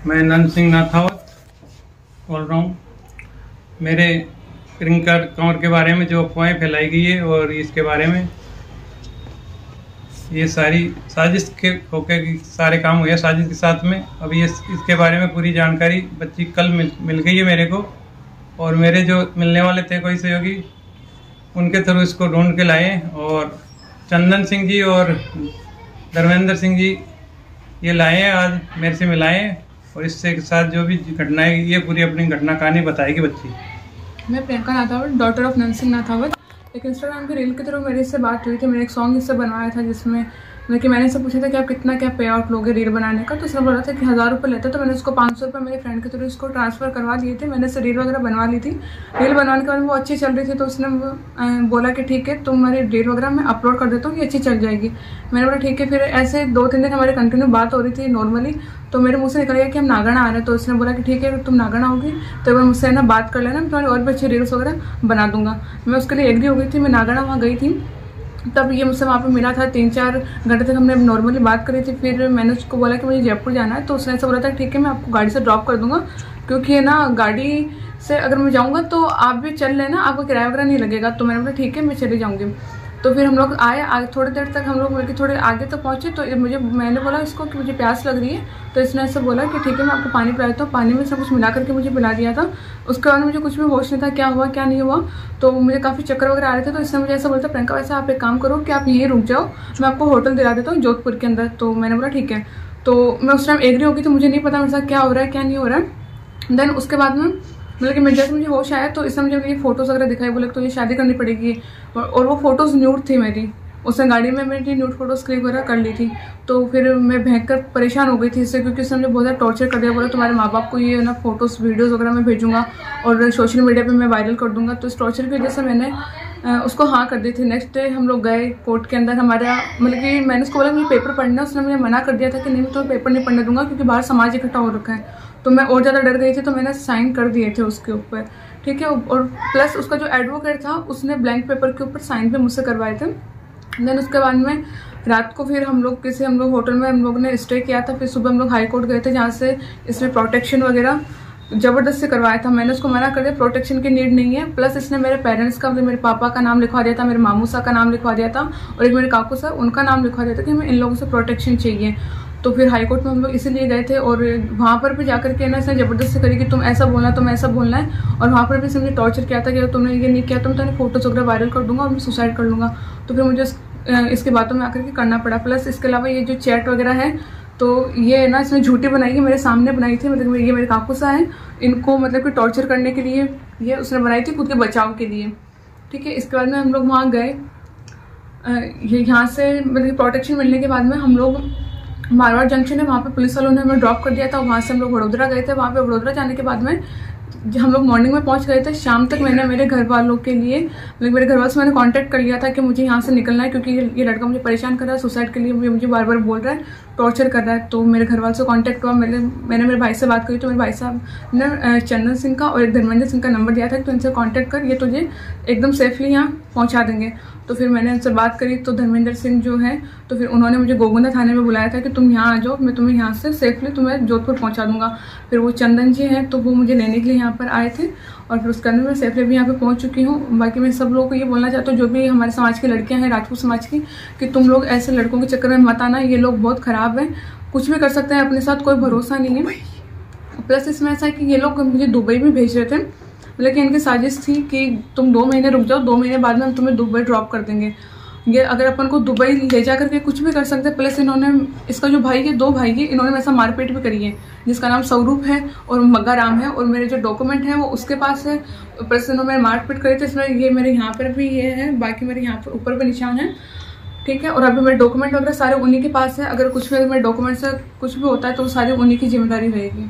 मैं नंद सिंह नाथावत बोल रहा हूँ। मेरे प्रियंका कंवर के बारे में जो अफवाहें फैलाई गई है और इसके बारे में ये सारी साजिश के होके सारे काम हुए साजिश के साथ में। अभी ये इसके बारे में पूरी जानकारी बच्ची कल मिल गई है मेरे को, और मेरे जो मिलने वाले थे कोई सहयोगी उनके थ्रू इसको ढूंढ के लाए, और चंदन सिंह जी और धर्मेंद्र सिंह जी ये लाए हैं, आज मेरे से मिलाए हैं, और इससे के साथ जो भी घटनाएं ये पूरी अपनी घटना कहानी बताएगी बच्ची। मैं प्रियंका नाथावत, डॉटर ऑफ नंद सिंह नाथावत। एक इंस्टाग्राम की रील के थ्रू मेरे इससे बात हुई थी। मैंने एक सॉन्ग इससे बनवाया था जिसमें मैंने इससे पूछा था कि आप कितना क्या पे आउट लोगे रील बनाने का, तो उसने बोला था कि 1000 रुपये लेते, तो मैंने उसको 500 रुपये मेरे फ्रेंड के थ्रू इसको ट्रांसफ़र करवा दिए थे। मैंने इससे रील वगैरह बनवा ली थी। रील बनवाने के बाद वो अच्छी चल रही थी, तो उसने बोला कि ठीक है तुम्हारी रील वगैरह मैं अपलोड कर देता हूँ, ये अच्छी चल जाएगी। मैंने बोला ठीक है। फिर ऐसे 2-3 दिन हमारे कंटिन्यू बात हो रही थी नॉर्मली, तो मेरे मुँह से निकल गया कि हम नागण आ रहे हैं। तो उसने बोला कि ठीक है तुम नागण आओगी तो एक बार मुझसे ना बात कर लेना, मैं तुम्हारी और भी अच्छी रील्स वगैरह बना दूंगा। मैं उसके लिए एग्री हो गई थी। मैं नागण वहाँ गई थी, तब ये मुझसे वहाँ पे मिला था। 3-4 घंटे तक हमने नॉर्मली बात करी थी। फिर मैंने उसको बोला कि मुझे जयपुर जाना है, तो उसने ऐसा बोला था ठीक है मैं आपको गाड़ी से ड्रॉप कर दूंगा, क्योंकि है ना गाड़ी से अगर मैं जाऊँगा तो आप भी चल लेना, आपको किराया वगैरह नहीं लगेगा। तो मैंने बोला ठीक है मैं चली जाऊँगी। तो फिर हम लोग आए थोड़ी देर तक हम लोग मिलकर थोड़े आगे तक पहुँचे, तो मैंने बोला इसको कि मुझे प्यास लग रही है, तो इसने ऐसे बोला कि ठीक है मैं आपको पानी पिलाता हूँ। पानी में सब कुछ मिला करके मुझे पिला दिया था। उसके बाद मुझे कुछ भी होश नहीं था क्या हुआ क्या नहीं हुआ, तो मुझे काफ़ी चक्कर वगैरह आ रहे थे। तो इसने मुझे ऐसा बोलता प्रियंका वैसे आप एक काम करो कि आप यहीं रुक जाओ, मैं आपको होटल दिला देता हूँ जोधपुर के अंदर। तो मैंने बोला ठीक है। तो मैं उस टाइम एग्री हो गई, तो मुझे नहीं पता मेरे साथ क्या हो रहा है क्या नहीं हो रहा है। देन उसके बाद में मतलब कि जैसे मुझे होश आया तो इसने मुझे ये फोटोज़ वगैरह दिखाई, बोले तो ये शादी करनी पड़ेगी, और वो फोटोज़ न्यूड थी मेरी। उसने गाड़ी में मेरी न्यूड फोटोज क्लिक वगैरह कर ली थी। तो फिर मैं भयंकर परेशान हो गई थी इससे, क्योंकि उसने मुझे बहुत ज़्यादा टॉर्चर कर दिया। बोला तुम्हारे माँ बाप को ये ना फोटोज़ वीडियोज़ वगैरह मैं भेजूँगा और सोशल मीडिया पे मैं वायरल कर दूँगा। तो इस टॉर्चर की वजह से मैंने उसको हाँ कर दी थी। नेक्स्ट डे हम लोग गए कोर्ट के अंदर। हमारा मतलब कि मैंने उसको बोला मुझे पेपर पढ़ना है, उसने मुझे मना कर दिया था कि नहीं मैं तुम्हें पेपर नहीं पढ़ने दूंगा, क्योंकि बाहर समाज इकट्ठा हो रखा है। तो मैं और ज़्यादा डर गई थी, तो मैंने साइन कर दिए थे उसके ऊपर, ठीक है। और प्लस उसका जो एडवोकेट था उसने ब्लैंक पेपर के ऊपर साइन भी मुझसे करवाए थे। देन उसके बाद में रात को फिर हम लोग होटल में हम लोग ने स्टे किया था। फिर सुबह हम लोग हाई कोर्ट गए थे, जहाँ से इसमें प्रोटेक्शन वगैरह ज़बरदस्ती करवाया था। मैंने उसको मना कर दिया, प्रोटेक्शन की नीड नहीं है। प्लस इसने मेरे पेरेंट्स का, मेरे पापा का नाम लिखवा दिया था, मेरे मामू सा का नाम लिखवा दिया था, और एक मेरे काकू सा उनका नाम लिखवा दिया था कि हमें इन लोगों से प्रोटेक्शन चाहिए। तो फिर हाई कोर्ट में हम लोग इसीलिए गए थे, और वहाँ पर भी जाकर के ना इसने ज़बरदस्ती करी कि तुम ऐसा बोलना तुम ऐसा बोलना है। और वहाँ पर भी इसने मुझे टॉर्चर किया था कि तुमने ये नहीं किया तो मैं तुम्हारी फोटोज वगैरह वायरल कर दूंगा और मैं सुसाइड कर लूँगा। तो फिर मुझे इसकी बातों में आकर के करना पड़ा। प्लस इसके अलावा ये जो चैट वगैरह है, तो ये ना इसने झूठी बनाई है, मेरे सामने बनाई थी। मतलब ये मेरे काकू सा है, इनको मतलब कि टॉर्चर करने के लिए ये उसने बनाई थी, खुद के बचाव के लिए, ठीक है। इसके बाद में हम लोग वहाँ गए। यहाँ से मतलब प्रोटेक्शन मिलने के बाद में हम लोग मारवाड़ जंक्शन है, वहाँ पे पुलिस वालों ने हमें ड्रॉप कर दिया था। वहाँ से हम लोग वडोदरा गए थे। वहाँ पे वडोदरा जाने के बाद में हम लोग मॉर्निंग में पहुंच गए थे। शाम तक मैंने मेरे घर वालों के लिए मतलब मेरे घर वालों से मैंने कांटेक्ट कर लिया था कि मुझे यहाँ से निकलना है, क्योंकि ये लड़का मुझे परेशान कर रहा है, सुसाइड के लिए मुझे बार बार बोल रहा है, टॉर्चर कर रहा है। तो मेरे घर वालों से कांटेक्ट हुआ। मैंने मेरे भाई से बात करी, तो मेरे भाई साहब ने चंदन सिंह का और एक धर्मेंद्र सिंह का नंबर दिया था कि तो इनसे कांटेक्ट कर, ये तुझे एकदम सेफली यहाँ पहुँचा देंगे। तो फिर मैंने उनसे बात करी, तो धर्मेंद्र सिंह जो है तो फिर उन्होंने मुझे गोगुंदा थाने में बुलाया था कि तुम यहाँ आ जाओ, मैं तुम्हें यहाँ से सेफली तुम्हें जोधपुर पहुँचा दूँगा। फिर वो चंदन जी हैं, तो वो मुझे लेने के लिए यहाँ पर आए थे, और फिर उसके अंदर मैं सेफली भी यहाँ पे पहुँच चुकी हूँ। बाकी मैं सब लोगों को ये बोलना चाहती हूँ, जो भी हमारे समाज की लड़कियाँ हैं, राजपूत समाज की, कि तुम लोग ऐसे लड़कों के चक्कर में मत आना। ये लोग बहुत ख़राब हैं, कुछ भी कर सकते हैं अपने साथ, कोई भरोसा नहीं है। प्लस इसमें ऐसा है कि ये लोग मुझे दुबई भी भेज रहे थे, लेकिन इनकी साजिश थी कि तुम 2 महीने रुक जाओ, 2 महीने बाद में हम तुम्हें दुबई ड्रॉप कर देंगे। ये अगर अपन को दुबई ले जा करके कुछ भी कर सकते हैं। प्लस इन्होंने इसका जो भाई है, 2 भाई है, इन्होंने ऐसा मारपीट भी करी है, जिसका नाम स्वरूप है और मग्गा राम है, और मेरे जो डॉक्यूमेंट है वो उसके पास है। प्लस इन्होंने मारपीट करी थी। इसमें ये मेरे यहाँ पर भी ये है, बाकी मेरे यहाँ पर ऊपर भी निशान है, ठीक है। और अभी मेरे डॉक्यूमेंट वगैरह सारे उन्हीं के पास है। अगर कुछ भी मेरे डॉक्यूमेंट से कुछ भी होता है तो सारी उन्हीं की जिम्मेदारी रहेगी।